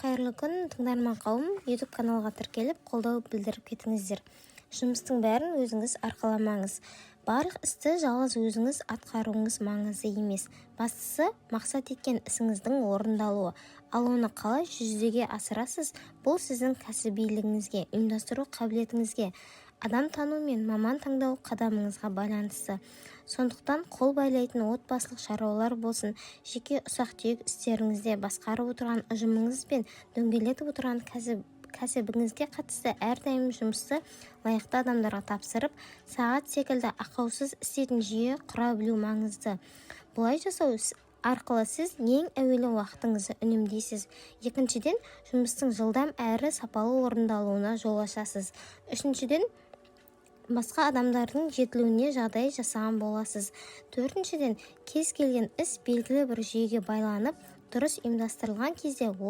Қайырлы күн, тыңдарман қауым, YouTube каналға тіркеліп, қолдау білдіріп кетіңіздер. Жұмыстың бәрін өзіңіз арқаламаңыз. Барлық істі жалғыз өзіңіз атқаруыңыз маңызды емес. Бастысы, мақсат еткен ісіңіздің орындалуы. Ал оны қалай жүзеге асырасыз, бұл сіздің кәсібилігіңізге, ұйымдастыру қабілетіңізге, адам тану мен маман таңдау қадамыңызға байланысты. Сондықтан қол байлайтын отбасылық шаруалар болсын, жеке ұсақ-түйек істеріңізде басқарып отырған ұжымыңыз бен дөңгелетіп отырған кәсібіңізге қатысты әрдайым жұмысты лайықты адамдарға тапсырып, сағат секілді ақаусыз істейтін жүйе құра білу маңызды. Бұлай жасау арқылы сіз ең әуелі уақытыңызды үнемдейсіз. Екіншіден, жұмыстың жылдам әрі сапалы орындалуына жол ашасыз. Үшіншіден, басқа адамдардың жетілуіне жағдай жасаған боласыз. Төртіншіден, кез келген іс белгілі бір жүйеге байланып, дұрыс ұйымдастырылған кезде